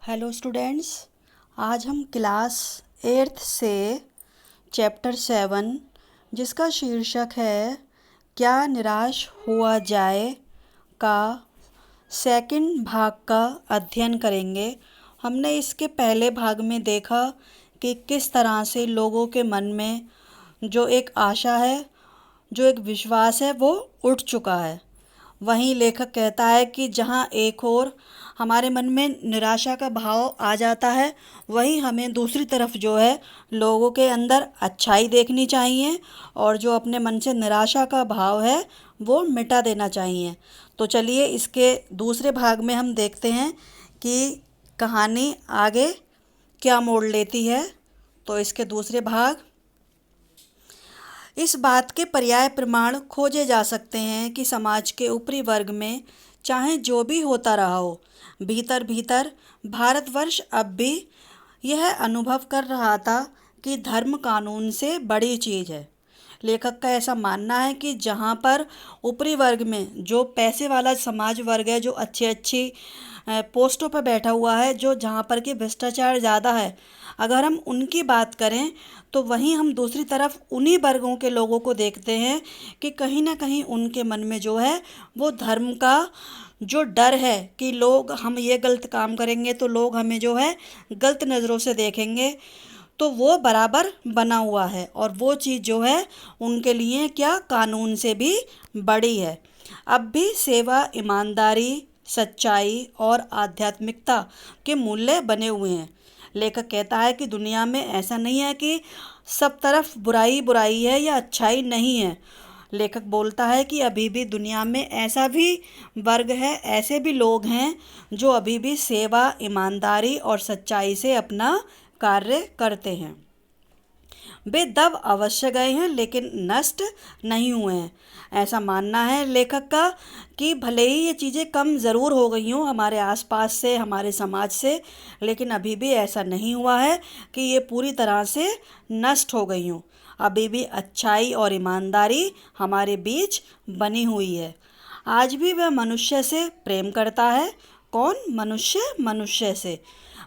Hello students. आज हम class 8th से चैप्टर 7 जिसका शीर्षक है क्या निराश हुआ जाए का सेकंड भाग का अध्ययन करेंगे। हमने इसके पहले भाग में देखा कि किस तरह से लोगों के मन में जो एक आशा है, जो एक विश्वास है, वो उठ चुका है। वहीं लेखक कहता है कि जहाँ एक ओर हमारे मन में निराशा का भाव आ जाता है, वहीं हमें दूसरी तरफ जो है लोगों के अंदर अच्छाई देखनी चाहिए और जो अपने मन से निराशा का भाव है वो मिटा देना चाहिए। तो चलिए इसके दूसरे भाग में हम देखते हैं कि कहानी आगे क्या मोड़ लेती है। तो इसके दूसरे भाग, इस बात के पर्याय प्रमाण खोजे जा सकते हैं कि समाज के ऊपरी वर्ग में चाहे जो भी होता रहा हो, भीतर भीतर भारतवर्ष अब भी यह अनुभव कर रहा था कि धर्म कानून से बड़ी चीज़ है। लेखक का ऐसा मानना है कि जहाँ पर ऊपरी वर्ग में जो पैसे वाला समाज वर्ग है, जो अच्छी अच्छी पोस्टों पर बैठा हुआ है, जो जहाँ पर कि भ्रष्टाचार ज़्यादा है, अगर हम उनकी बात करें तो वहीं हम दूसरी तरफ उन्हीं वर्गों के लोगों को देखते हैं कि कहीं ना कहीं उनके मन में जो है वो धर्म का जो डर है कि लोग हम ये गलत काम करेंगे तो लोग हमें जो है गलत नज़रों से देखेंगे, तो वो बराबर बना हुआ है और वो चीज़ जो है उनके लिए क्या कानून से भी बड़ी है। अब भी सेवा, ईमानदारी, सच्चाई और आध्यात्मिकता के मूल्य बने हुए हैं। लेखक कहता है कि दुनिया में ऐसा नहीं है कि सब तरफ बुराई बुराई है या अच्छाई नहीं है। लेखक बोलता है कि अभी भी दुनिया में ऐसा भी वर्ग है, ऐसे भी लोग हैं जो अभी भी सेवा, ईमानदारी और सच्चाई से अपना कार्य करते हैं। वे दब अवश्य गए हैं लेकिन नष्ट नहीं हुए हैं। ऐसा मानना है लेखक का कि भले ही ये चीज़ें कम ज़रूर हो गई हों हमारे आसपास से, हमारे समाज से, लेकिन अभी भी ऐसा नहीं हुआ है कि ये पूरी तरह से नष्ट हो गई हों। अभी भी अच्छाई और ईमानदारी हमारे बीच बनी हुई है। आज भी वह मनुष्य से प्रेम करता है। कौन? मनुष्य मनुष्य से।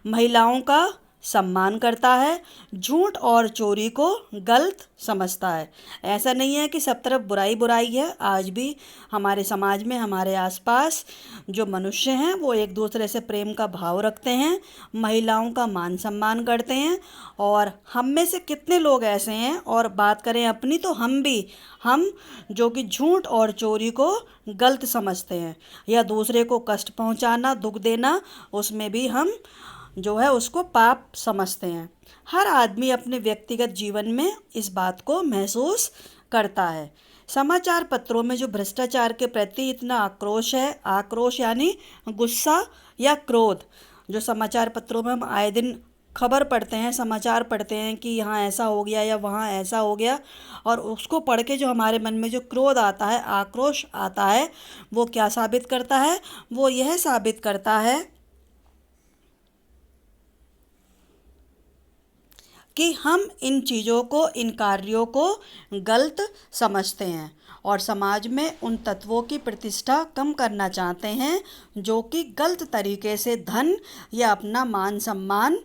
महिलाओं का सम्मान करता है, झूठ और चोरी को गलत समझता है। ऐसा नहीं है कि सब तरफ बुराई बुराई है। आज भी हमारे समाज में, हमारे आसपास जो मनुष्य हैं वो एक दूसरे से प्रेम का भाव रखते हैं, महिलाओं का मान सम्मान करते हैं। और हम में से कितने लोग ऐसे हैं, और बात करें अपनी तो हम जो कि झूठ और चोरी को गलत समझते हैं या दूसरे को कष्ट पहुंचाना, दुख देना, उसमें भी हम जो है उसको पाप समझते हैं। हर आदमी अपने व्यक्तिगत जीवन में इस बात को महसूस करता है। समाचार पत्रों में जो भ्रष्टाचार के प्रति इतना आक्रोश है, आक्रोश यानी गुस्सा या क्रोध, जो समाचार पत्रों में हम आए दिन खबर पढ़ते हैं, समाचार पढ़ते हैं कि यहाँ ऐसा हो गया या वहाँ ऐसा हो गया, और उसको पढ़ के जो हमारे मन में जो क्रोध आता है, आक्रोश आता है, वो क्या साबित करता है? वो यह साबित करता है कि हम इन चीज़ों को, इन कार्यों को गलत समझते हैं और समाज में उन तत्वों की प्रतिष्ठा कम करना चाहते हैं जो कि गलत तरीके से धन या अपना मान सम्मान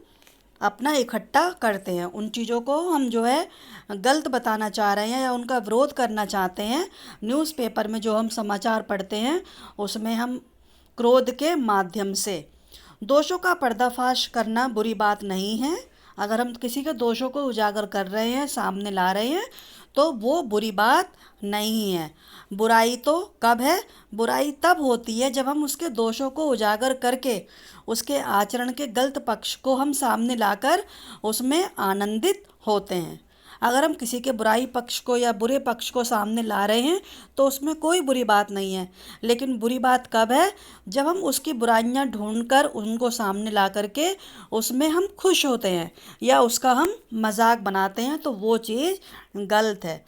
अपना इकट्ठा करते हैं। उन चीज़ों को हम जो है गलत बताना चाह रहे हैं या उनका विरोध करना चाहते हैं। न्यूज़पेपर में जो हम समाचार पढ़ते हैं उसमें हम क्रोध के माध्यम से दोषों का पर्दाफाश करना बुरी बात नहीं है। अगर हम किसी के दोषों को उजागर कर रहे हैं, सामने ला रहे हैं, तो वो बुरी बात नहीं है। बुराई तो कब है? बुराई तब होती है जब हम उसके दोषों को उजागर करके उसके आचरण के गलत पक्ष को हम सामने लाकर उसमें आनंदित होते हैं। अगर हम किसी के बुराई पक्ष को या बुरे पक्ष को सामने ला रहे हैं तो उसमें कोई बुरी बात नहीं है। लेकिन बुरी बात कब है? जब हम उसकी बुराइयां ढूंढकर उनको सामने ला करके उसमें हम खुश होते हैं या उसका हम मजाक बनाते हैं, तो वो चीज़ गलत है।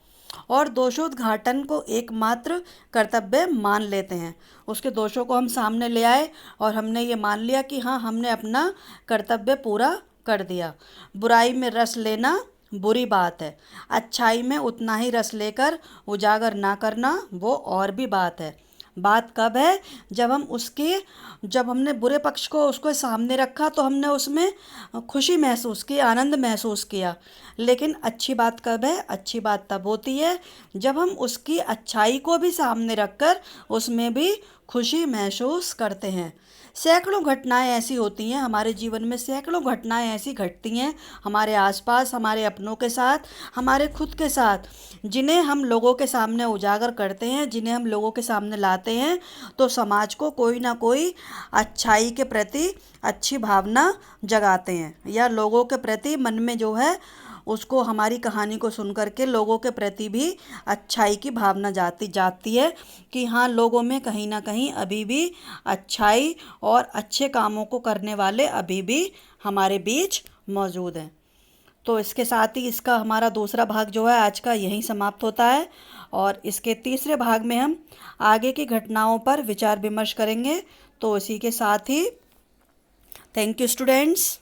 और दोषोद्घाटन को एकमात्र कर्तव्य मान लेते हैं। उसके दोषों को हम सामने ले आए और हमने ये मान लिया कि हाँ, हमने अपना कर्तव्य पूरा कर दिया। बुराई में रस लेना बुरी बात है, अच्छाई में उतना ही रस लेकर उजागर ना करना वो और भी बात है। बात कब है, जब हमने बुरे पक्ष को उसको सामने रखा तो हमने उसमें खुशी महसूस की, आनंद महसूस किया। लेकिन अच्छी बात कब है, अच्छी बात तब होती है जब हम उसकी अच्छाई को भी सामने रखकर उसमें भी खुशी महसूस करते हैं। सैकड़ों घटनाएं ऐसी होती हैं हमारे जीवन में, सैकड़ों घटनाएं ऐसी घटती हैं हमारे आसपास, हमारे अपनों के साथ, हमारे खुद के साथ, जिन्हें हम लोगों के सामने उजागर करते हैं, जिन्हें हम लोगों के सामने लाते हैं, तो समाज को कोई ना कोई अच्छाई के प्रति अच्छी भावना जगाते हैं, या लोगों के प्रति मन में जो है उसको, हमारी कहानी को सुन करके लोगों के प्रति भी अच्छाई की भावना जाती है कि हाँ, लोगों में कहीं ना कहीं अभी भी अच्छाई और अच्छे कामों को करने वाले अभी भी हमारे बीच मौजूद हैं। तो इसके साथ ही इसका हमारा दूसरा भाग जो है आज का यहीं समाप्त होता है, और इसके तीसरे भाग में हम आगे की घटनाओं पर विचार विमर्श करेंगे। तो इसी के साथ ही थैंक यू स्टूडेंट्स।